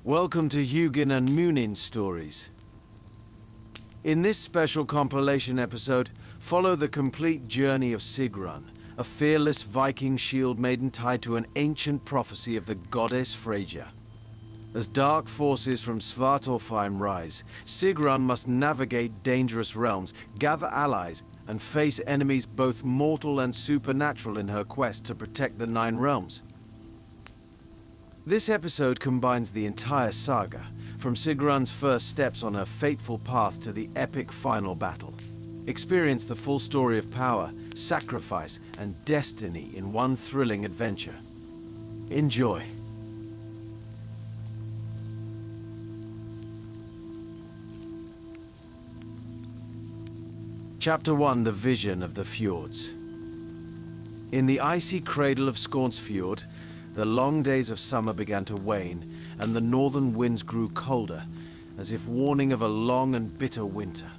Welcome to Hugin and Munin stories. In this special compilation episode, follow the complete journey of Sigrun, a fearless Viking Shieldmaiden tied to an ancient prophecy of the goddess Freyja. As dark forces from Svartalfheim rise, Sigrun must navigate dangerous realms, gather allies, and face enemies both mortal and supernatural in her quest to protect the Nine Realms. This episode combines the entire saga, from Sigrun's first steps on her fateful path to the epic final battle. Experience the full story of power, sacrifice, and destiny in one thrilling adventure. Enjoy. Chapter 1: The Vision of the Fjords. In the icy cradle of Skånsfjord, the long days of summer began to wane, and the northern winds grew colder, as if warning of a long and bitter winter.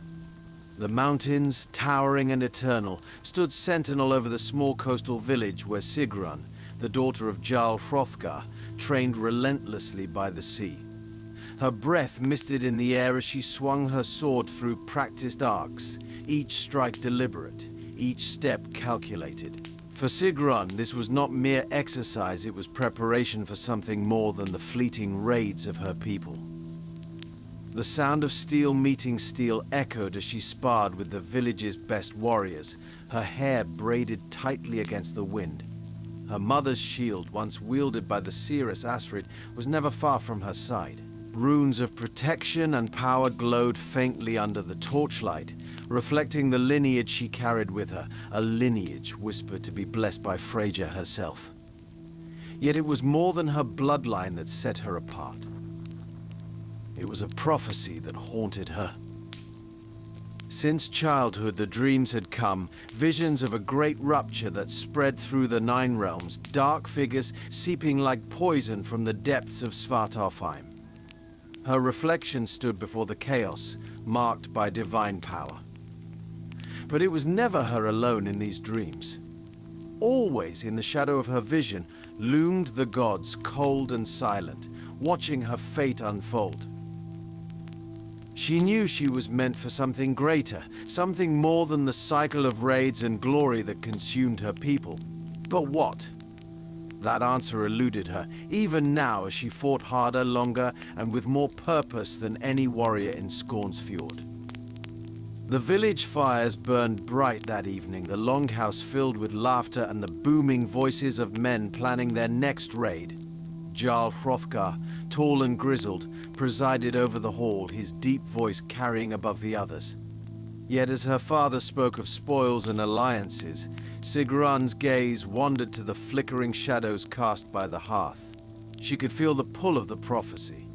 The mountains, towering and eternal, stood sentinel over the small coastal village where Sigrun, the daughter of Jarl Hrothgar, trained relentlessly by the sea. Her breath misted in the air as she swung her sword through practiced arcs, each strike deliberate, each step calculated. For Sigrun, this was not mere exercise, it was preparation for something more than the fleeting raids of her people. The sound of steel meeting steel echoed as she sparred with the village's best warriors, her hair braided tightly against the wind. Her mother's shield, once wielded by the seeress Astrid, was never far from her side. Runes of protection and power glowed faintly under the torchlight, reflecting the lineage she carried with her, a lineage whispered to be blessed by Freyja herself. Yet it was more than her bloodline that set her apart. It was a prophecy that haunted her. Since childhood, the dreams had come, visions of a great rupture that spread through the Nine Realms, dark figures seeping like poison from the depths of Svartalfheim. Her reflection stood before the chaos, marked by divine power. But it was never her alone in these dreams. Always in the shadow of her vision loomed the gods, cold and silent, watching her fate unfold. She knew she was meant for something greater, something more than the cycle of raids and glory that consumed her people. But what? That answer eluded her, even now as she fought harder, longer, and with more purpose than any warrior in Skånsfjord. The village fires burned bright that evening, the longhouse filled with laughter and the booming voices of men planning their next raid. Jarl Hrothgar, tall and grizzled, presided over the hall, his deep voice carrying above the others. Yet as her father spoke of spoils and alliances, Sigrun's gaze wandered to the flickering shadows cast by the hearth. She could feel the pull of the prophecy.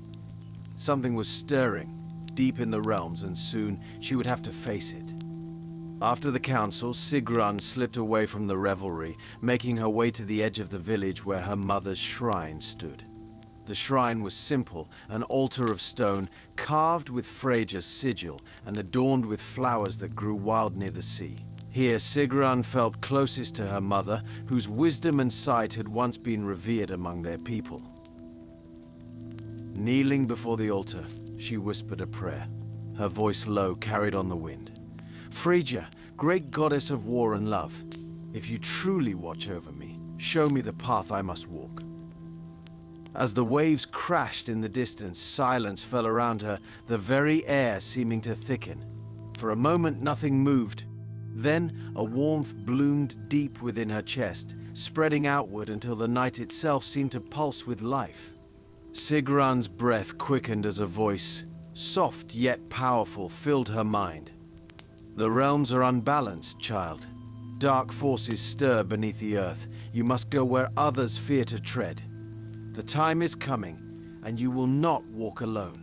Something was stirring, deep in the realms, and soon she would have to face it. After the council, Sigrun slipped away from the revelry, making her way to the edge of the village where her mother's shrine stood. The shrine was simple, an altar of stone, carved with Freyja's sigil and adorned with flowers that grew wild near the sea. Here, Sigrun felt closest to her mother, whose wisdom and sight had once been revered among their people. Kneeling before the altar, she whispered a prayer, her voice low, carried on the wind. Freyja, great goddess of war and love, if you truly watch over me, show me the path I must walk. As the waves crashed in the distance, silence fell around her, the very air seeming to thicken. For a moment, nothing moved. Then, a warmth bloomed deep within her chest, spreading outward until the night itself seemed to pulse with life. Sigrun's breath quickened as a voice, soft yet powerful, filled her mind. The realms are unbalanced, child. Dark forces stir beneath the earth. You must go where others fear to tread. The time is coming, and you will not walk alone.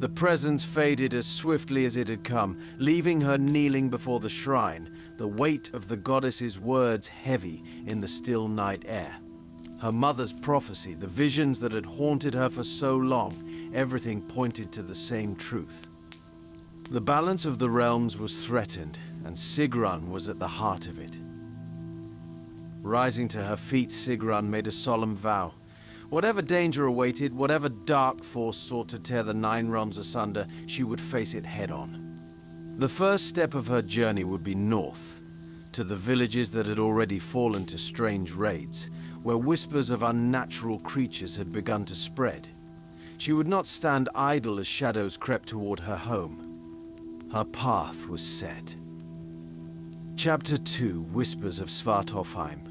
The presence faded as swiftly as it had come, leaving her kneeling before the shrine, the weight of the goddess's words heavy in the still night air. Her mother's prophecy, the visions that had haunted her for so long, everything pointed to the same truth. The balance of the realms was threatened, and Sigrun was at the heart of it. Rising to her feet, Sigrun made a solemn vow. Whatever danger awaited, whatever dark force sought to tear the Nine Realms asunder, she would face it head-on. The first step of her journey would be north, to the villages that had already fallen to strange raids, where whispers of unnatural creatures had begun to spread. She would not stand idle as shadows crept toward her home. Her path was set. Chapter 2, Whispers of Svartalfheim.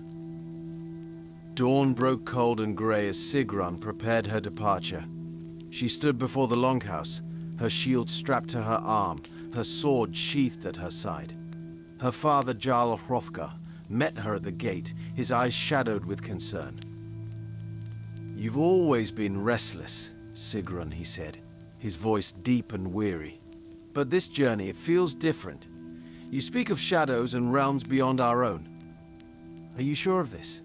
Dawn broke cold and grey as Sigrun prepared her departure. She stood before the longhouse, her shield strapped to her arm, her sword sheathed at her side. Her father, Jarl Hrothgar, met her at the gate, his eyes shadowed with concern. "You've always been restless, Sigrun," he said, his voice deep and weary. "But this journey, it feels different. You speak of shadows and realms beyond our own. Are you sure of this?"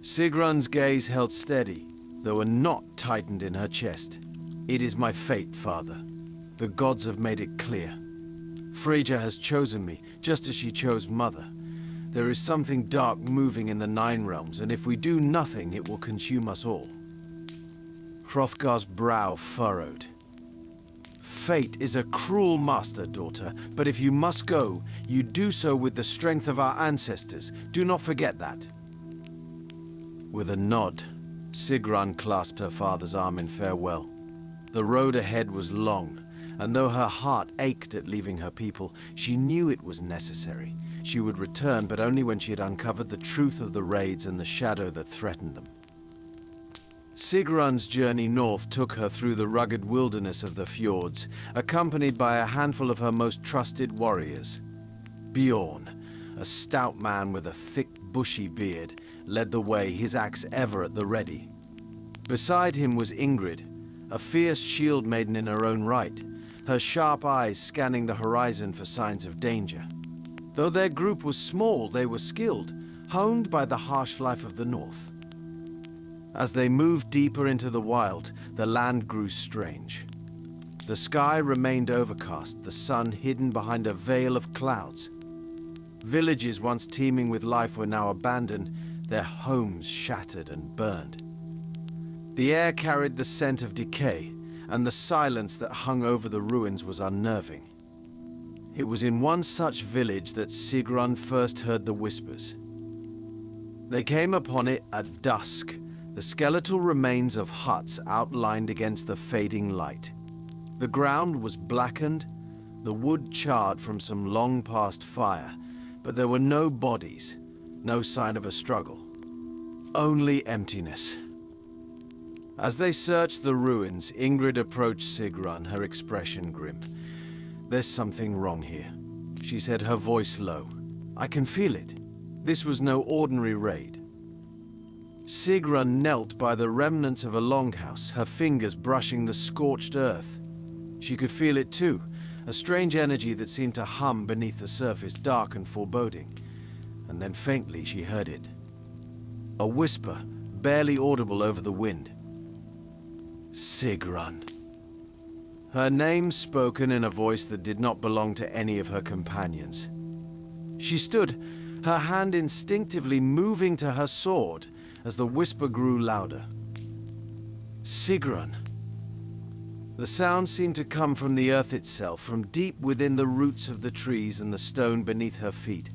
Sigrun's gaze held steady, though a knot tightened in her chest. "It is my fate, father. The gods have made it clear. Freyja has chosen me, just as she chose Mother. There is something dark moving in the Nine Realms, and if we do nothing, it will consume us all." Hrothgar's brow furrowed. "Fate is a cruel master, daughter, but if you must go, you do so with the strength of our ancestors. Do not forget that." With a nod, Sigrun clasped her father's arm in farewell. The road ahead was long, and though her heart ached at leaving her people, she knew it was necessary. She would return, but only when she had uncovered the truth of the raids and the shadow that threatened them. Sigrun's journey north took her through the rugged wilderness of the fjords, accompanied by a handful of her most trusted warriors. Bjorn, a stout man with a thick, bushy beard, led the way, his axe ever at the ready. Beside him was Ingrid, a fierce Shieldmaiden in her own right, her sharp eyes scanning the horizon for signs of danger. Though their group was small, they were skilled, honed by the harsh life of the north. As they moved deeper into the wild, the land grew strange. The sky remained overcast, the sun hidden behind a veil of clouds. Villages once teeming with life were now abandoned, their homes shattered and burned. The air carried the scent of decay, and the silence that hung over the ruins was unnerving. It was in one such village that Sigrun first heard the whispers. They came upon it at dusk, the skeletal remains of huts outlined against the fading light. The ground was blackened, the wood charred from some long-past fire, but there were no bodies, no sign of a struggle. Only emptiness. As they searched the ruins, Ingrid approached Sigrun, her expression grim. "There's something wrong here," she said, her voice low. "I can feel it. This was no ordinary raid." Sigrun knelt by the remnants of a longhouse, her fingers brushing the scorched earth. She could feel it too, a strange energy that seemed to hum beneath the surface, dark and foreboding. And then faintly she heard it. A whisper, barely audible over the wind. "Sigrun." Her name spoken in a voice that did not belong to any of her companions. She stood, her hand instinctively moving to her sword as the whisper grew louder. "Sigrun." The sound seemed to come from the earth itself, from deep within the roots of the trees and the stone beneath her feet.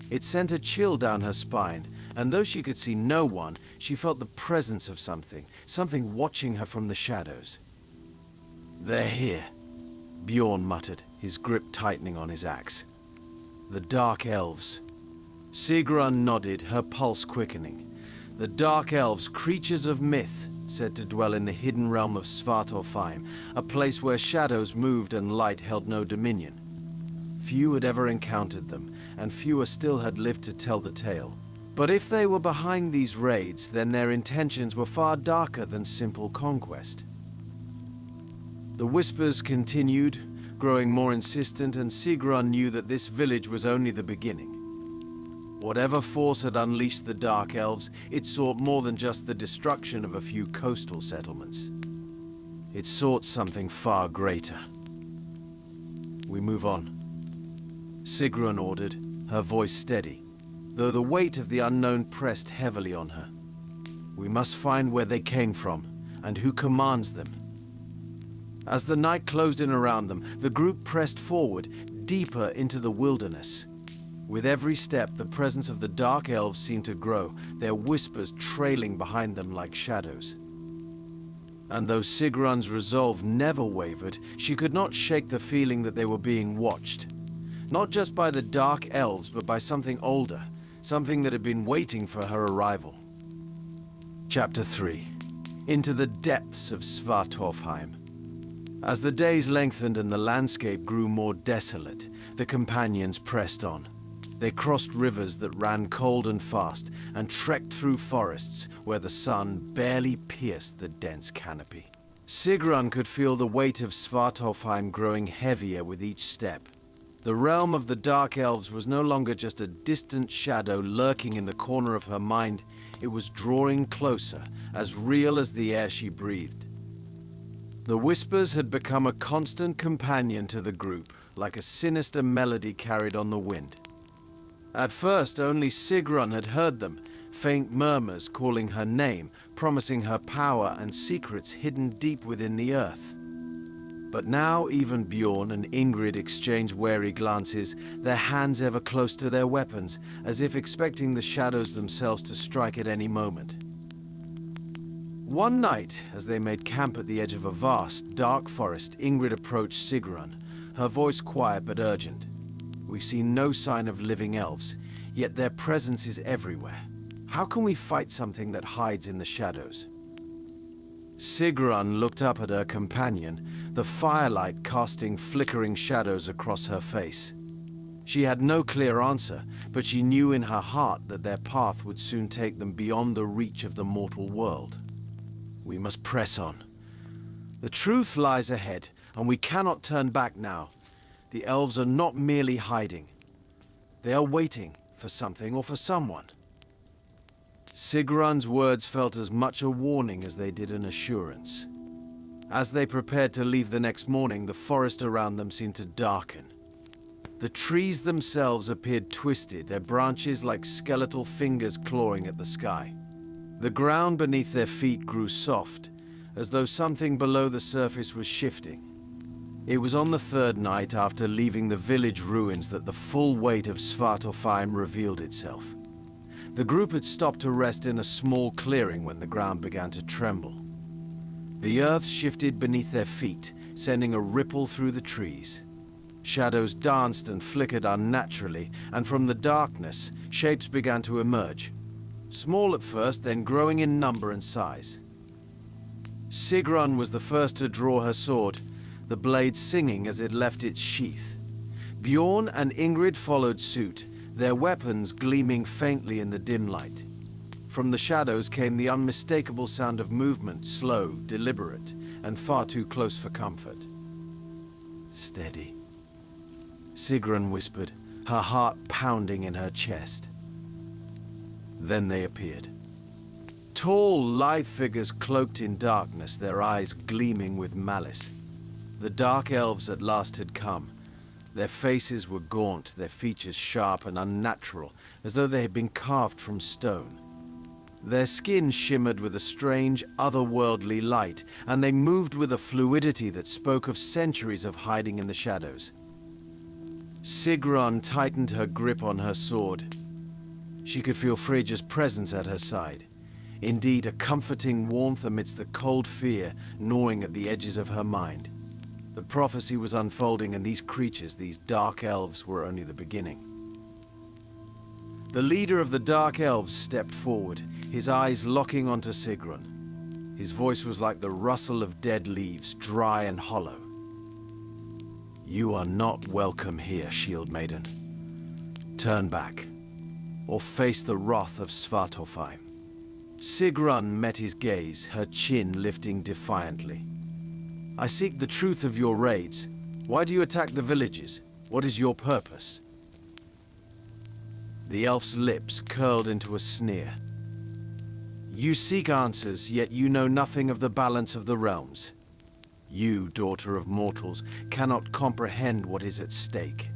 It sent a chill down her spine, and though she could see no one, she felt the presence of something watching her from the shadows. "They're here," Bjorn muttered, his grip tightening on his axe. "The Dark Elves." Sigrun nodded, her pulse quickening. The Dark Elves, creatures of myth, said to dwell in the hidden realm of Svartalfheim, a place where shadows moved and light held no dominion. Few had ever encountered them, and fewer still had lived to tell the tale. But if they were behind these raids, then their intentions were far darker than simple conquest. The whispers continued, growing more insistent, and Sigrun knew that this village was only the beginning. Whatever force had unleashed the Dark Elves, it sought more than just the destruction of a few coastal settlements. It sought something far greater. "We move on," Sigrun ordered, her voice steady, though the weight of the unknown pressed heavily on her. We must find where they came from, and who commands them. As the night closed in around them, the group pressed forward, deeper into the wilderness. With every step, the presence of the Dark Elves seemed to grow, their whispers trailing behind them like shadows. And though Sigrun's resolve never wavered, she could not shake the feeling that they were being watched. Not just by the Dark Elves, but by something older, something that had been waiting for her arrival. Chapter 3. Into the depths of Svartalfheim. As the days lengthened and the landscape grew more desolate, the companions pressed on. They crossed rivers that ran cold and fast, and trekked through forests where the sun barely pierced the dense canopy. Sigrun could feel the weight of Svartalfheim growing heavier with each step. The realm of the Dark Elves was no longer just a distant shadow lurking in the corner of her mind. It was drawing closer, as real as the air she breathed. The whispers had become a constant companion to the group, like a sinister melody carried on the wind. At first, only Sigrun had heard them, faint murmurs calling her name, promising her power and secrets hidden deep within the earth. But now even Bjorn and Ingrid exchanged wary glances, their hands ever close to their weapons, as if expecting the shadows themselves to strike at any moment. One night, as they made camp at the edge of a vast, dark forest, Ingrid approached Sigrun, her voice quiet but urgent. We've seen no sign of living elves, yet their presence is everywhere. How can we fight something that hides in the shadows? Sigrun looked up at her companion, the firelight casting flickering shadows across her face. She had no clear answer, but she knew in her heart that their path would soon take them beyond the reach of the mortal world. We must press on. The truth lies ahead, and we cannot turn back now. The elves are not merely hiding. They are waiting for something or for someone. Sigrun's words felt as much a warning as they did an assurance. As they prepared to leave the next morning, the forest around them seemed to darken. The trees themselves appeared twisted, their branches like skeletal fingers clawing at the sky. The ground beneath their feet grew soft, as though something below the surface was shifting. It was on the third night after leaving the village ruins that the full weight of Svartalfheim revealed itself. The group had stopped to rest in a small clearing when the ground began to tremble. The earth shifted beneath their feet, sending a ripple through the trees. Shadows danced and flickered unnaturally, and from the darkness, shapes began to emerge. Small at first, then growing in number and size. Sigrun was the first to draw her sword, the blade singing as it left its sheath. Bjorn and Ingrid followed suit, their weapons gleaming faintly in the dim light. From the shadows came the unmistakable sound of movement, slow, deliberate, and far too close for comfort. Steady, Sigrun whispered, her heart pounding in her chest. Then they appeared. Tall, lithe figures cloaked in darkness, their eyes gleaming with malice. The Dark Elves at last had come. Their faces were gaunt, their features sharp and unnatural, as though they had been carved from stone. Their skin shimmered with a strange, otherworldly light, and they moved with a fluidity that spoke of centuries of hiding in the shadows. Sigrun tightened her grip on her sword. She could feel Freyja's presence at her side. Indeed, a comforting warmth amidst the cold fear gnawing at the edges of her mind. The prophecy was unfolding, and these creatures, these Dark Elves, were only the beginning. The leader of the Dark Elves stepped forward, his eyes locking onto Sigrun. His voice was like the rustle of dead leaves, dry and hollow. You are not welcome here, Shieldmaiden. Turn back, or face the wrath of Svartalfheim. Sigrun met his gaze, her chin lifting defiantly. I seek the truth of your raids. Why do you attack the villages? What is your purpose? The elf's lips curled into a sneer. You seek answers, yet you know nothing of the balance of the realms. You, daughter of mortals, cannot comprehend what is at stake.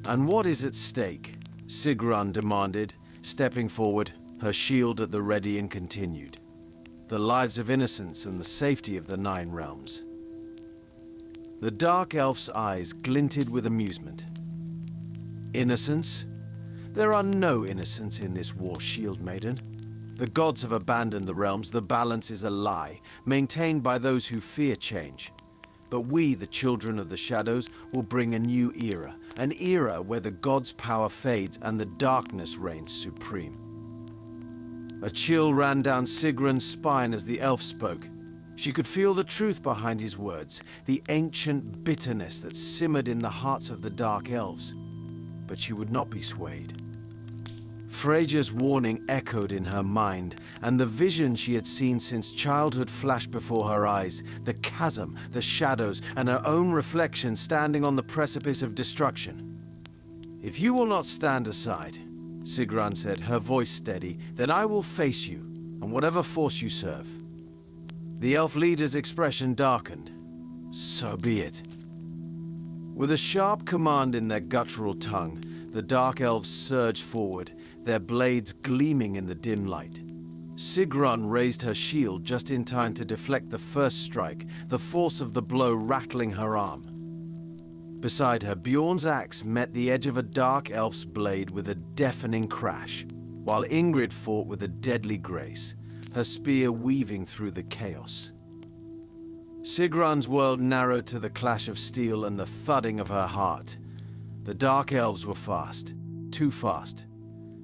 And what is at stake? Sigrun demanded, stepping forward, her shield at the ready, and continued. The lives of innocents and the safety of the Nine Realms. The Dark Elf's eyes glinted with amusement. Innocence? There are no innocents in this war, Shieldmaiden. The gods have abandoned the realms. The balance is a lie, maintained by those who fear change. But we, the children of the shadows, will bring a new era. An era where the gods' power fades and the darkness reigns supreme. A chill ran down Sigrun's spine as the elf spoke. She could feel the truth behind his words, the ancient bitterness that simmered in the hearts of the Dark Elves. But she would not be swayed. Freyja's warning echoed in her mind, and the vision she had seen since childhood flashed before her eyes, the chasm, the shadows, and her own reflection standing on the precipice of destruction. "If you will not stand aside," Sigrun said, her voice steady, "then I will face you, and whatever force you serve." The elf leader's expression darkened. "So be it." With a sharp command in their guttural tongue, the Dark Elves surged forward, their blades gleaming in the dim light. Sigrun raised her shield just in time to deflect the first strike, the force of the blow rattling her arm. Beside her, Bjorn's axe met the edge of a Dark Elf's blade with a deafening crash, while Ingrid fought with a deadly grace, her spear weaving through the chaos. Sigrun's world narrowed to the clash of steel and the thudding of her heart. The Dark Elves were fast, too fast.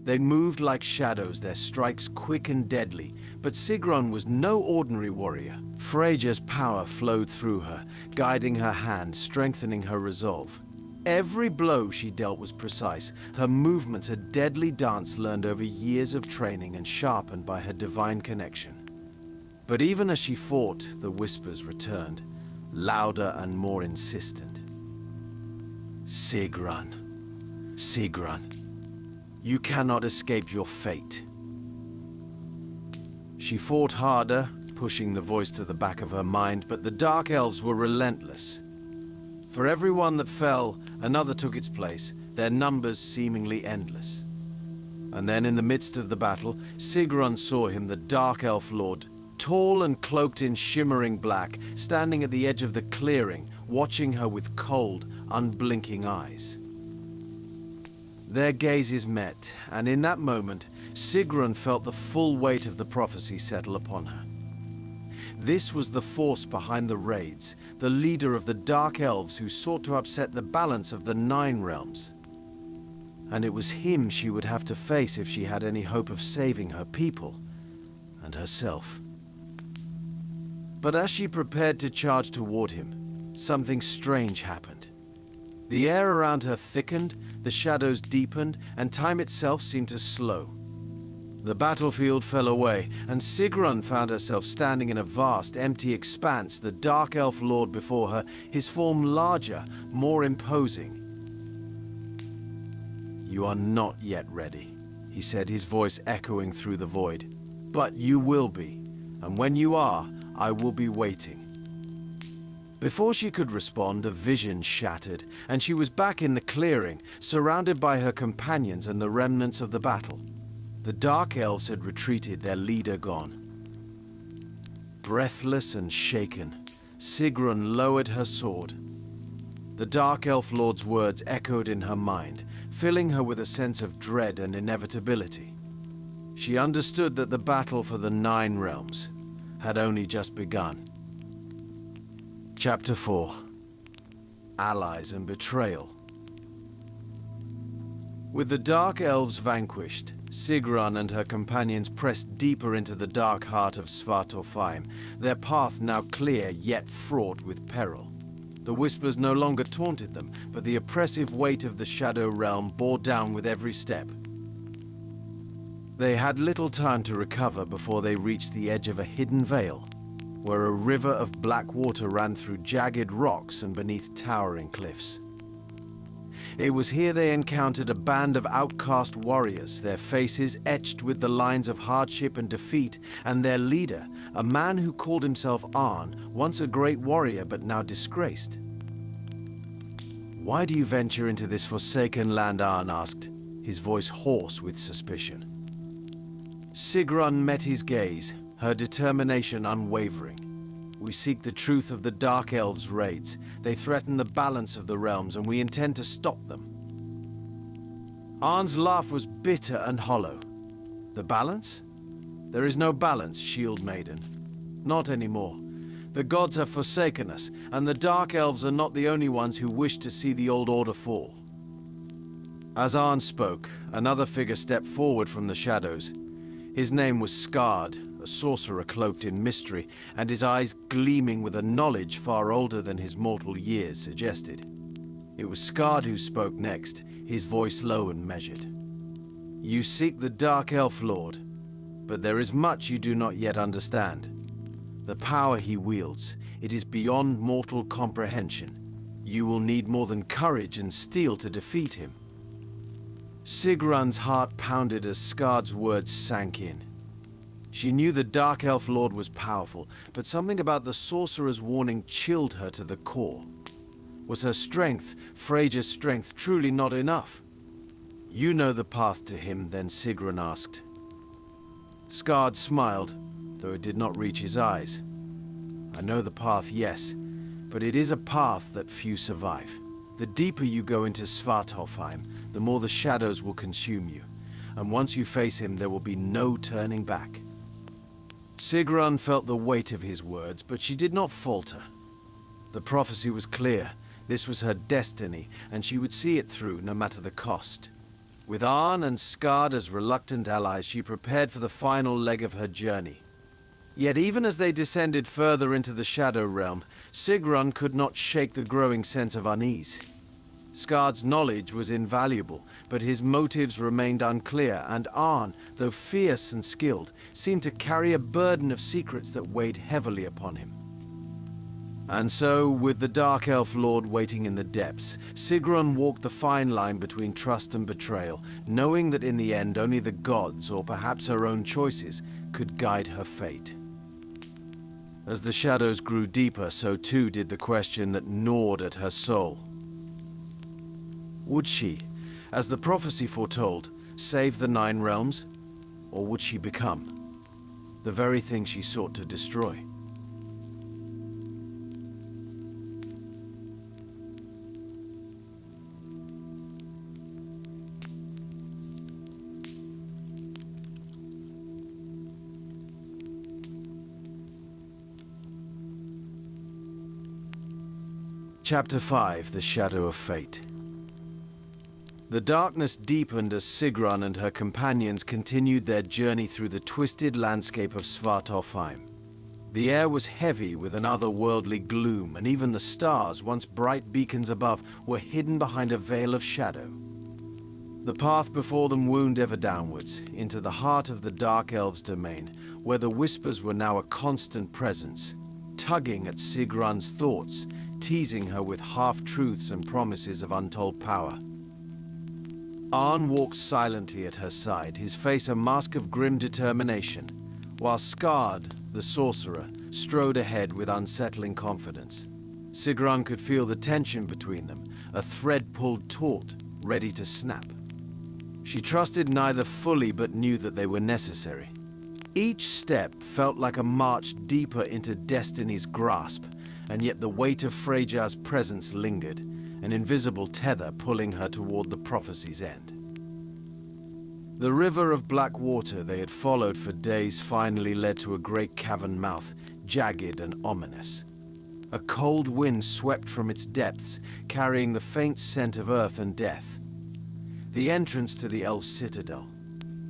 They moved like shadows, their strikes quick and deadly, but Sigrun was no ordinary warrior. Freyja's power flowed through her, guiding her hand, strengthening her resolve. Every blow she dealt was precise, her movements a deadly dance learned over years of training and sharpened by her divine connection. But even as she fought, the whispers returned, louder and more insistent. "Sigrun, Sigrun, you cannot escape your fate." She fought harder, pushing the voice to the back of her mind, but the Dark Elves were relentless. For every one that fell, another took its place, their numbers seemingly endless. And then in the midst of the battle, Sigrun saw him, the Dark Elf Lord, tall and cloaked in shimmering black, standing at the edge of the clearing, watching her with cold, unblinking eyes. Their gazes met, and in that moment, Sigrun felt the full weight of the prophecy settle upon her. This was the force behind the raids, the leader of the Dark Elves who sought to upset the balance of the Nine Realms. And it was him she would have to face if she had any hope of saving her people and herself. But as she prepared to charge toward him, something strange happened. The air around her thickened, the shadows deepened, and time itself seemed to slow. The battlefield fell away, and Sigrun found herself standing in a vast, empty expanse, the Dark Elf Lord before her, his form larger, more imposing. "You are not yet ready," he said, his voice echoing through the void. "But you will be, and when you are, I will be waiting." Before she could respond, a vision shattered, and she was back in the clearing, surrounded by her companions and the remnants of the battle. The Dark Elves had retreated, their leader gone. Breathless and shaken, Sigrun lowered her sword. The Dark Elf Lord's words echoed in her mind, filling her with a sense of dread and inevitability. She understood that the battle for the Nine Realms had only just begun. Chapter 4. Allies and Betrayal. With the Dark Elves vanquished, Sigrun and her companions pressed deeper into the dark heart of Svartalfheim, their path now clear yet fraught with peril. The whispers no longer taunted them, but the oppressive weight of the Shadow Realm bore down with every step. They had little time to recover before they reached the edge of a hidden vale, where a river of black water ran through jagged rocks and beneath towering cliffs. It was here they encountered a band of outcast warriors, their faces etched with the lines of hardship and defeat, and their leader, a man who called himself Arn, once a great warrior but now disgraced. "Why do you venture into this forsaken land?" Arn asked, his voice hoarse with suspicion. Sigrun met his gaze, her determination unwavering. We seek the truth of the Dark Elves' raids. They threaten the balance of the realms, and we intend to stop them. Arn's laugh was bitter and hollow. The balance? There is no balance, Shieldmaiden. Not anymore. The gods have forsaken us, and the Dark Elves are not the only ones who wish to see the old order fall. As Arn spoke, another figure stepped forward from the shadows. His name was Skard, a sorcerer cloaked in mystery, and his eyes gleaming with a knowledge far older than his mortal years suggested. It was Skard who spoke next, his voice low and measured. You seek the Dark Elf Lord, but there is much you do not yet understand. The power he wields, it is beyond mortal comprehension. You will need more than courage and steel to defeat him. Sigrun's heart pounded as Skard's words sank in. She knew the Dark Elf Lord was powerful, but something about the sorcerer's warning chilled her to the core. Was her strength, Freyja's strength, truly not enough? You know the path to him, then Sigrun asked. Skard smiled, though it did not reach his eyes. I know the path, yes, but it is a path that few survive. The deeper you go into Svartalfheim, the more the shadows will consume you, and once you face him, there will be no turning back. Sigrun felt the weight of his words, but she did not falter. The prophecy was clear. This was her destiny, and she would see it through, no matter the cost. With Arn and Skard as reluctant allies, she prepared for the final leg of her journey. Yet even as they descended further into the Shadow Realm, Sigrun could not shake the growing sense of unease. Skard's knowledge was invaluable, but his motives remained unclear, and Arn, though fierce and skilled, seemed to carry a burden of secrets that weighed heavily upon him. And so, with the Dark Elf Lord waiting in the depths, Sigrun walked the fine line between trust and betrayal, knowing that in the end only the gods, or perhaps her own choices, could guide her fate. As the shadows grew deeper, so too did the question that gnawed at her soul. Would she, as the prophecy foretold, save the Nine Realms? Or would she become the very thing she sought to destroy? Chapter 5, The Shadow of Fate. The darkness deepened as Sigrun and her companions continued their journey through the twisted landscape of Svartalfheim. The air was heavy with an otherworldly gloom, and even the stars, once bright beacons above, were hidden behind a veil of shadow. The path before them wound ever downwards, into the heart of the Dark Elves' domain, where the whispers were now a constant presence, tugging at Sigrun's thoughts, teasing her with half-truths and promises of untold power. Arn walked silently at her side, his face a mask of grim determination, while Skard, the sorcerer, strode ahead with unsettling confidence. Sigrun could feel the tension between them, a thread pulled taut, ready to snap. She trusted neither fully, but knew that they were necessary. Each step felt like a march deeper into destiny's grasp, and yet the weight of Freyja's presence lingered, an invisible tether pulling her toward the prophecy's end. The river of black water they had followed for days finally led to a great cavern mouth, jagged and ominous. A cold wind swept from its depths, carrying the faint scent of earth and death. The entrance to the elves' citadel.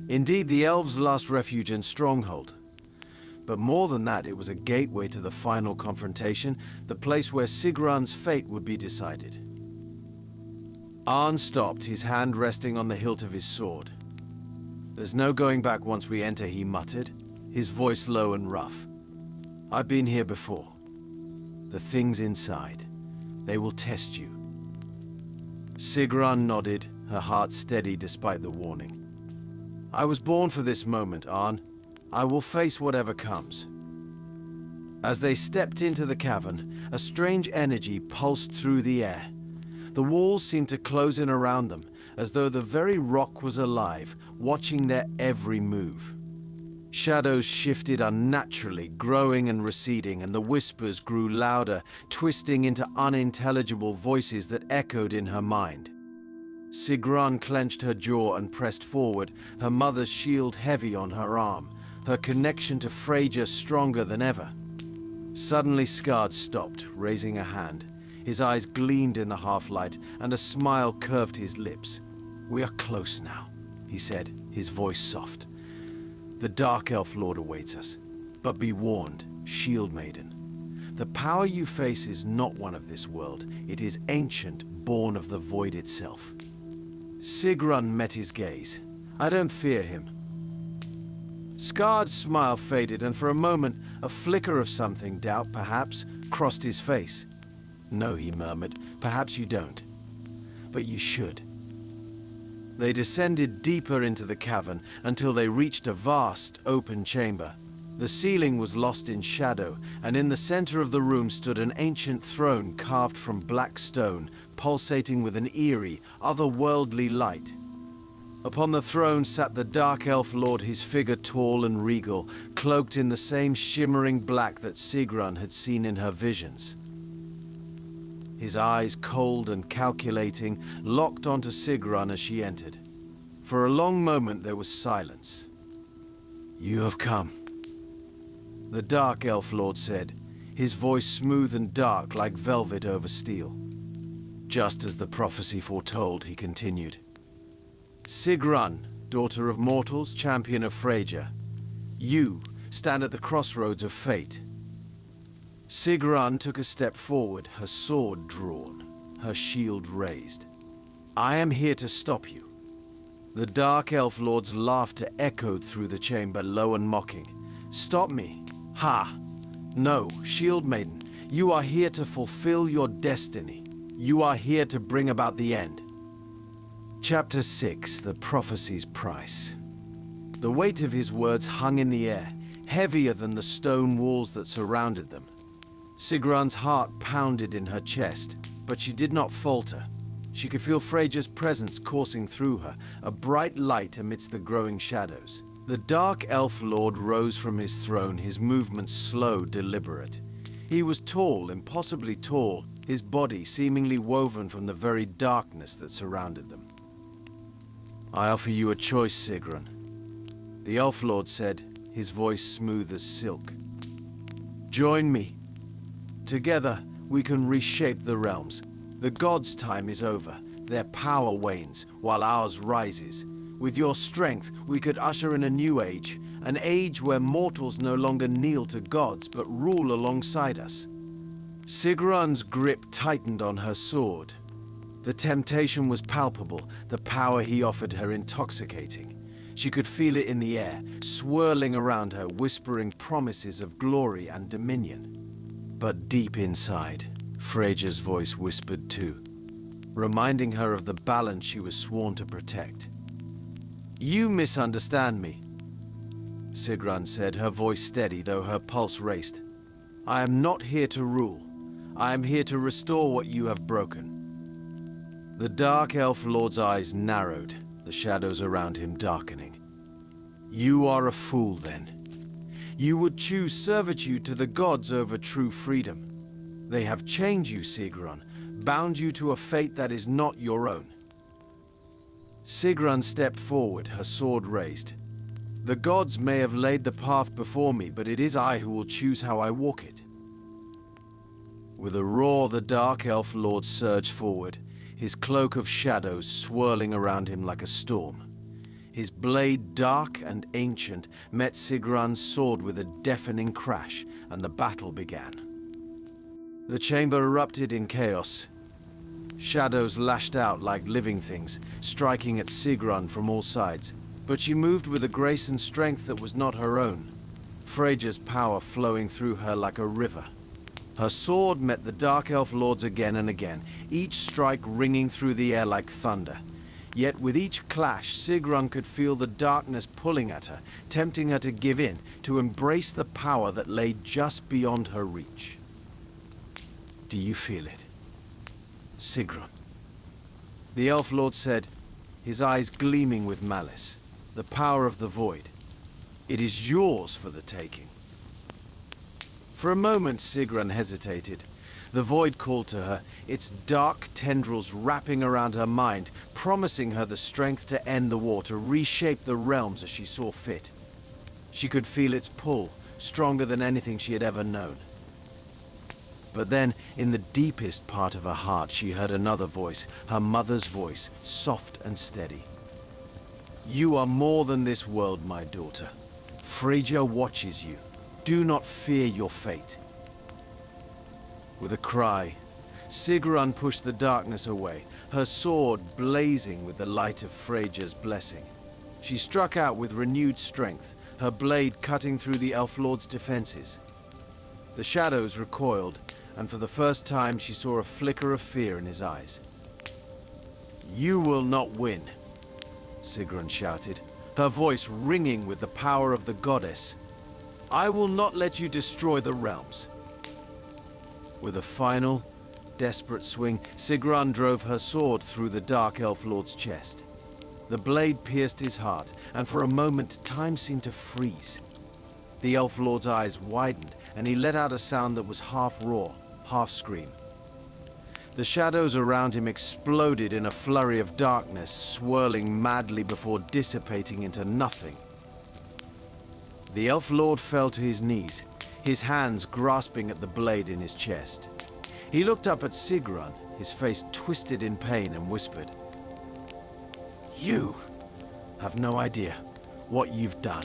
Indeed, the elves' last refuge and stronghold. But more than that, it was a gateway to the final confrontation, the place where Sigrun's fate would be decided. Arn stopped, his hand resting on the hilt of his sword. There's no going back once we enter, he muttered, his voice low and rough. I've been here before. The things inside, they will test you. Sigrun nodded, her heart steady despite the warning. I was born for this moment, Arn. I will face whatever comes. As they stepped into the cavern, a strange energy pulsed through the air. The walls seemed to close in around them, as though the very rock was alive, watching their every move. Shadows shifted unnaturally, growing and receding, and the whispers grew louder, twisting into unintelligible voices that echoed in her mind. Sigrun clenched her jaw and pressed forward, her mother's shield heavy on her arm, her connection to Freyja stronger than ever. Suddenly Skard stopped, raising a hand. His eyes gleamed in the half-light, and a smile curved his lips. "We are close now," he said, his voice soft. "The Dark Elf Lord awaits us. But be warned, Shieldmaiden. The power you face is not one of this world. It is ancient, born of the void itself." Sigrun met his gaze. "I don't fear him." Skard's smile faded, and for a moment, a flicker of something, doubt perhaps, crossed his face. "No," he murmured, "perhaps you don't. But you should." They descended deeper into the cavern until they reached a vast, open chamber. The ceiling was lost in shadow, and in the center of the room stood an ancient throne carved from black stone, pulsating with an eerie, otherworldly light. Upon the throne sat the Dark Elf Lord, his figure tall and regal, cloaked in the same shimmering black that Sigrun had seen in her visions. His eyes, cold and calculating, locked onto Sigrun as she entered. For a long moment there was silence. "You have come," the Dark Elf Lord said, his voice smooth and dark like velvet over steel. "Just as the prophecy foretold," he continued. "Sigrun, daughter of mortals, champion of Freyja, you stand at the crossroads of fate." Sigrun took a step forward, her sword drawn, her shield raised. "I am here to stop you." The Dark Elf Lord's laughter echoed through the chamber, low and mocking. "Stop me? Ha! No, Shieldmaiden, you are here to fulfill your destiny. You are here to bring about the end." Chapter 6, The Prophecy's Price. The weight of his words hung in the air, heavier than the stone walls that surrounded them. Sigrun's heart pounded in her chest, but she did not falter. She could feel Freyja's presence coursing through her, a bright light amidst the growing shadows. The Dark Elf Lord rose from his throne, his movements slow, deliberate. He was tall, impossibly tall, his body seemingly woven from the very darkness that surrounded them. "I offer you a choice, Sigrun," the Elf Lord said, his voice smooth as silk. "Join me. Together, we can reshape the realms. The gods' time is over. Their power wanes, while ours rises. With your strength, we could usher in a new age, an age where mortals no longer kneel to gods, but rule alongside us." Sigrun's grip tightened on her sword. The temptation was palpable, the power he offered her intoxicating. She could feel it in the air, swirling around her, whispering promises of glory and dominion. But deep inside, Freyja's voice whispered too, reminding her of the balance she was sworn to protect. "You misunderstand me," Sigrun said, her voice steady though her pulse raced. "I am not here to rule. I am here to restore what you have broken." The Dark Elf Lord's eyes narrowed, the shadows around him darkening. "You are a fool, then. You would choose servitude to the gods over true freedom. They have chained you, Sigrun, bound you to a fate that is not your own." Sigrun stepped forward, her sword raised. "The gods may have laid the path before me, but it is I who will choose how I walk it." With a roar, the Dark Elf Lord surged forward, his cloak of shadows swirling around him like a storm. His blade, dark and ancient, met Sigrun's sword with a deafening crash, and the battle began. The chamber erupted in chaos. Shadows lashed out like living things, striking at Sigrun from all sides. But she moved with a grace and strength that was not her own, Freyja's power flowing through her like a river. Her sword met the Dark Elf Lord's again and again, each strike ringing through the air like thunder. Yet with each clash, Sigrun could feel the darkness pulling at her, tempting her to give in, to embrace the power that lay just beyond her reach. "Do you feel it, Sigrun?" the Elf Lord said, his eyes gleaming with malice. "The power of the void. It is yours for the taking. For a moment, Sigrun hesitated. The void called to her, its dark tendrils wrapping around her mind, promising her the strength to end the war, to reshape the realms as she saw fit. She could feel its pull, stronger than anything she had ever known. But then, in the deepest part of her heart, she heard another voice, her mother's voice, soft and steady. You are more than this world, my daughter. Freyja watches you. Do not fear your fate. With a cry, Sigrun pushed the darkness away, her sword blazing with the light of Freyja's blessing. She struck out with renewed strength, her blade cutting through the Elf Lord's defenses. The shadows recoiled, and for the first time she saw a flicker of fear in his eyes. You will not win, Sigrun shouted, her voice ringing with the power of the goddess. I will not let you destroy the realms. With a final, desperate swing, Sigrun drove her sword through the Dark Elf Lord's chest. The blade pierced his heart, and for a moment time seemed to freeze. The Elf Lord's eyes widened, and he let out a sound that was half roar, half scream. The shadows around him exploded in a flurry of darkness, swirling madly before dissipating into nothing. The Elf Lord fell to his knees, his hands grasping at the blade in his chest. He looked up at Sigrun, his face twisted in pain, and whispered, You have no idea what you've done.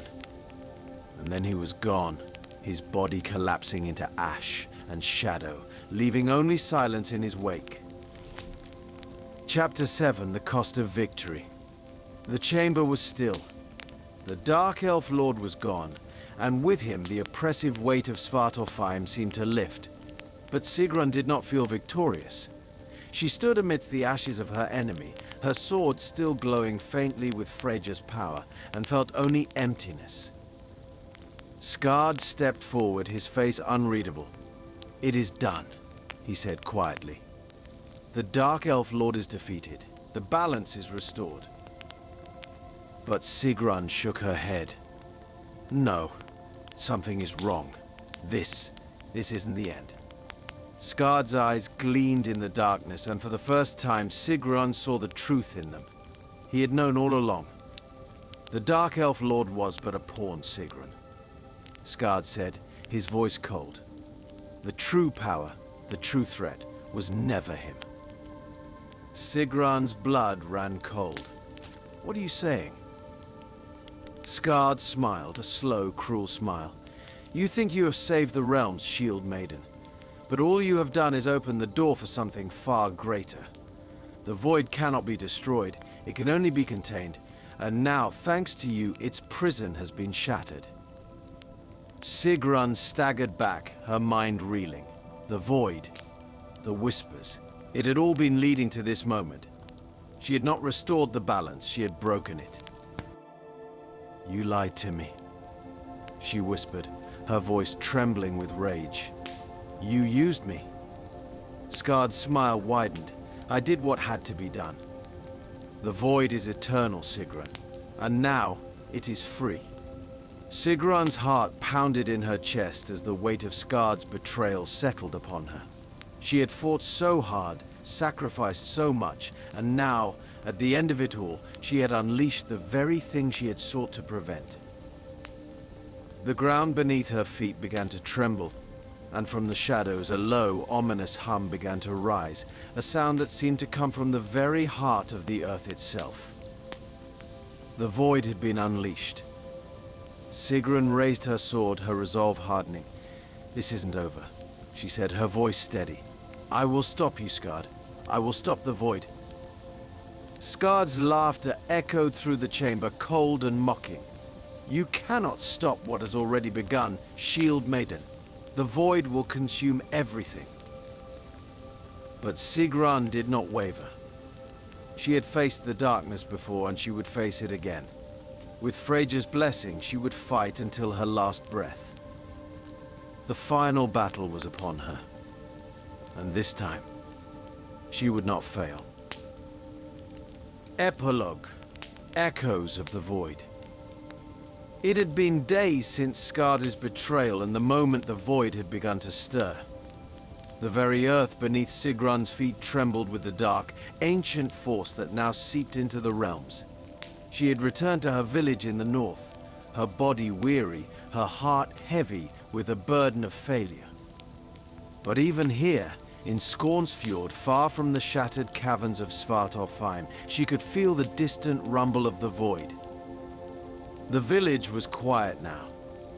And then he was gone, his body collapsing into ash and shadow, leaving only silence in his wake. Chapter 7, The Cost of Victory. The chamber was still. The Dark Elf Lord was gone, and with him the oppressive weight of Svartalfheim seemed to lift. But Sigrun did not feel victorious. She stood amidst the ashes of her enemy, her sword still glowing faintly with Freyja's power, and felt only emptiness. Skard stepped forward, his face unreadable. It is done, he said quietly. The Dark Elf Lord is defeated. The balance is restored. But Sigrun shook her head. No, something is wrong. This isn't the end. Skard's eyes gleamed in the darkness, and for the first time Sigrun saw the truth in them. He had known all along. The Dark Elf Lord was but a pawn, Sigrun. Skard said, his voice cold. The true power, the true threat, was never him. Sigrun's blood ran cold. What are you saying? Skard smiled, a slow, cruel smile. You think you have saved the realms, Shieldmaiden. But all you have done is open the door for something far greater. The void cannot be destroyed, it can only be contained, and now, thanks to you, its prison has been shattered. Sigrun staggered back, her mind reeling. The void, the whispers, it had all been leading to this moment. She had not restored the balance, she had broken it. You lied to me, she whispered, her voice trembling with rage. You used me. Skard's smile widened. I did what had to be done. The void is eternal, Sigrun, and now it is free. Sigrun's heart pounded in her chest as the weight of Skard's betrayal settled upon her. She had fought so hard, sacrificed so much, and now, at the end of it all, she had unleashed the very thing she had sought to prevent. The ground beneath her feet began to tremble, and from the shadows a low, ominous hum began to rise, a sound that seemed to come from the very heart of the earth itself. The void had been unleashed. Sigrun raised her sword, her resolve hardening. This isn't over, she said, her voice steady. I will stop you, Skard. I will stop the void. Skard's laughter echoed through the chamber, cold and mocking. You cannot stop what has already begun, Shieldmaiden. The void will consume everything. But Sigrun did not waver. She had faced the darkness before, and she would face it again. With Freyja's blessing, she would fight until her last breath. The final battle was upon her. And this time, she would not fail. Epilogue. Echoes of the Void. It had been days since Skarda's betrayal and the moment the void had begun to stir. The very earth beneath Sigrun's feet trembled with the dark, ancient force that now seeped into the realms. She had returned to her village in the north, her body weary, her heart heavy with the burden of failure. But even here, in Skånsfjord, far from the shattered caverns of Svartalfheim, she could feel the distant rumble of the void. The village was quiet now.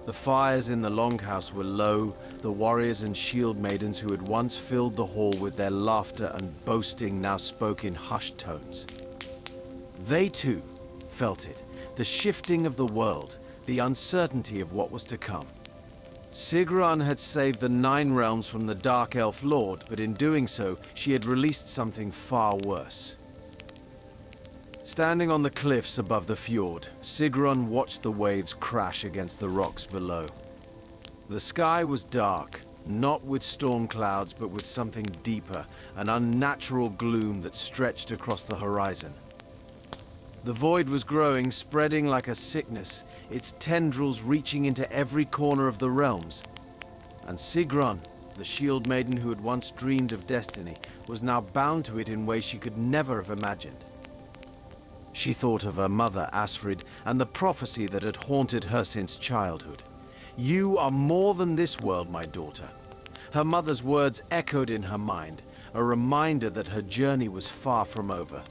The fires in the longhouse were low, the warriors and Shieldmaidens who had once filled the hall with their laughter and boasting now spoke in hushed tones. They too felt it, the shifting of the world, the uncertainty of what was to come. Sigrun had saved the Nine Realms from the Dark Elf Lord, but in doing so, she had released something far worse. Standing on the cliffs above the fjord, Sigrun watched the waves crash against the rocks below. The sky was dark, not with storm clouds, but with something deeper, an unnatural gloom that stretched across the horizon. The void was growing, spreading like a sickness, its tendrils reaching into every corner of the realms. And Sigrun, the Shieldmaiden who had once dreamed of destiny, was now bound to it in ways she could never have imagined. She thought of her mother, Asfrid, and the prophecy that had haunted her since childhood. "You are more than this world, my daughter." Her mother's words echoed in her mind, a reminder that her journey was far from over.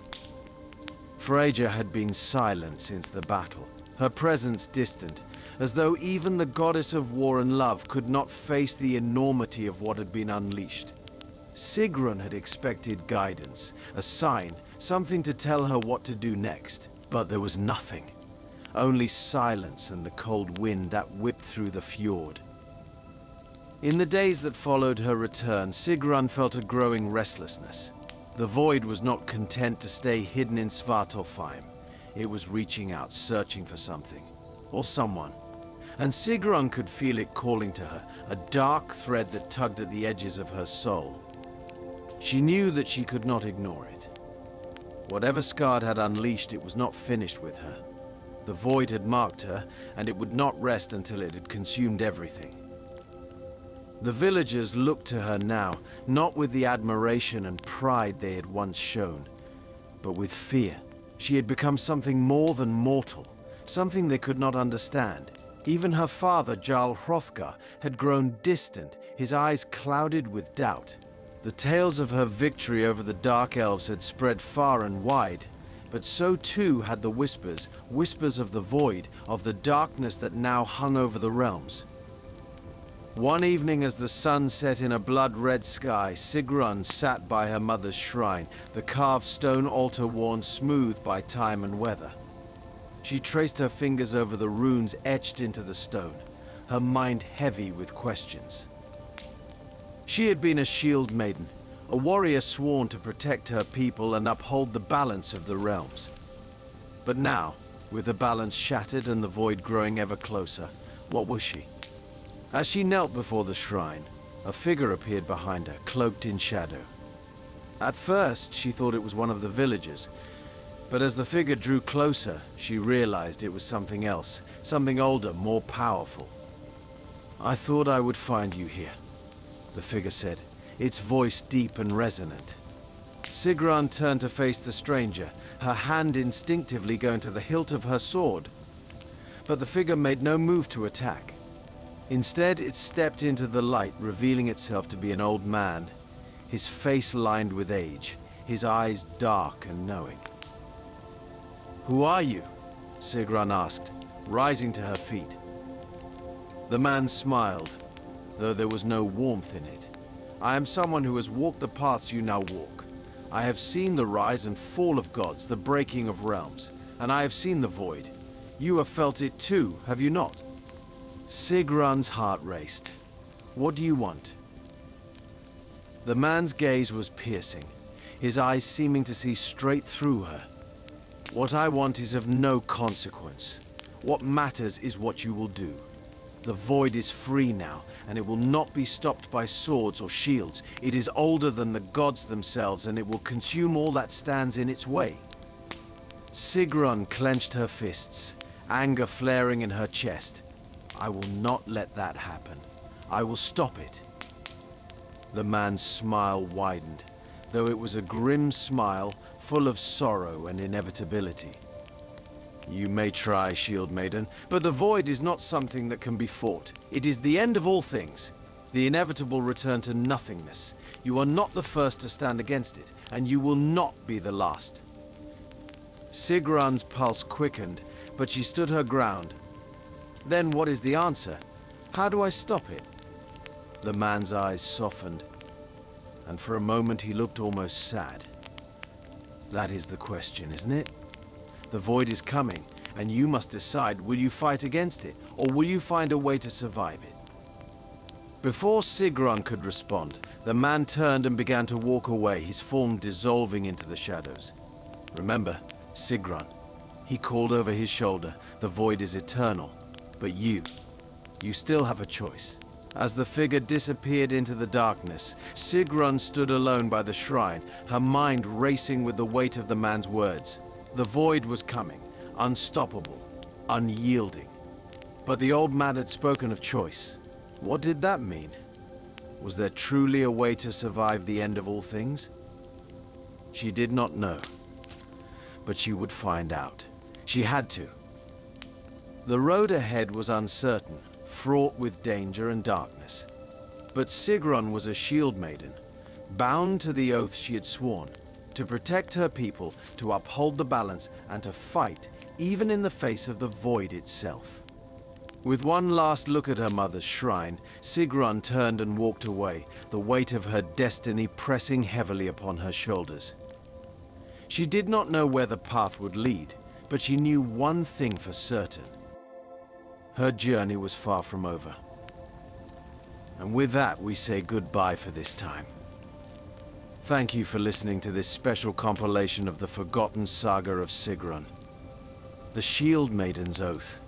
Freyja had been silent since the battle, her presence distant, as though even the goddess of war and love could not face the enormity of what had been unleashed. Sigrun had expected guidance, a sign, something to tell her what to do next. But there was nothing. Only silence and the cold wind that whipped through the fjord. In the days that followed her return, Sigrun felt a growing restlessness. The void was not content to stay hidden in Svartalfheim. It was reaching out, searching for something. Or someone. And Sigrun could feel it calling to her, a dark thread that tugged at the edges of her soul. She knew that she could not ignore it. Whatever Skard had unleashed, it was not finished with her. The void had marked her, and it would not rest until it had consumed everything. The villagers looked to her now, not with the admiration and pride they had once shown, but with fear. She had become something more than mortal, something they could not understand. Even her father, Jarl Hrothgar, had grown distant, his eyes clouded with doubt. The tales of her victory over the Dark Elves had spread far and wide, but so too had the whispers, whispers of the void, of the darkness that now hung over the realms. One evening as the sun set in a blood-red sky, Sigrun sat by her mother's shrine, the carved stone altar worn smooth by time and weather. She traced her fingers over the runes etched into the stone, her mind heavy with questions. She had been a Shieldmaiden, a warrior sworn to protect her people and uphold the balance of the realms. But now, with the balance shattered and the void growing ever closer, what was she? As she knelt before the shrine, a figure appeared behind her, cloaked in shadow. At first, she thought it was one of the villagers, but as the figure drew closer, she realized it was something else, something older, more powerful. "I thought I would find you here," the figure said, its voice deep and resonant. Sigrun turned to face the stranger, her hand instinctively going to the hilt of her sword. But the figure made no move to attack. Instead, it stepped into the light, revealing itself to be an old man, his face lined with age, his eyes dark and knowing. "Who are you?" Sigrun asked, rising to her feet. The man smiled, though there was no warmth in it. "I am someone who has walked the paths you now walk. I have seen the rise and fall of gods, the breaking of realms, and I have seen the void. You have felt it too, have you not?" Sigrun's heart raced. "What do you want?" The man's gaze was piercing, his eyes seeming to see straight through her. "What I want is of no consequence. What matters is what you will do. The void is free now, and it will not be stopped by swords or shields. It is older than the gods themselves, and it will consume all that stands in its way." Sigrun clenched her fists, anger flaring in her chest. I will not let that happen. I will stop it. The man's smile widened, though it was a grim smile full of sorrow and inevitability. You may try, Shieldmaiden, but the void is not something that can be fought. It is the end of all things, the inevitable return to nothingness. You are not the first to stand against it, and you will not be the last. Sigrun's pulse quickened, but she stood her ground. Then what is the answer? How do I stop it? The man's eyes softened, and for a moment he looked almost sad. That is the question, isn't it? The void is coming, and you must decide, will you fight against it, or will you find a way to survive it? Before Sigrun could respond, the man turned and began to walk away, his form dissolving into the shadows. Remember, Sigrun. He called over his shoulder, the void is eternal. But you still have a choice. As the figure disappeared into the darkness, Sigrun stood alone by the shrine, her mind racing with the weight of the man's words. The void was coming, unstoppable, unyielding. But the old man had spoken of choice. What did that mean? Was there truly a way to survive the end of all things? She did not know. But she would find out. She had to. The road ahead was uncertain, fraught with danger and darkness. But Sigrun was a Shieldmaiden, bound to the oath she had sworn, to protect her people, to uphold the balance, and to fight, even in the face of the void itself. With one last look at her mother's shrine, Sigrun turned and walked away, the weight of her destiny pressing heavily upon her shoulders. She did not know where the path would lead, but she knew one thing for certain. Her journey was far from over. And with that, we say goodbye for this time. Thank you for listening to this special compilation of the Forgotten Saga of Sigrun, the Shieldmaiden's Oath.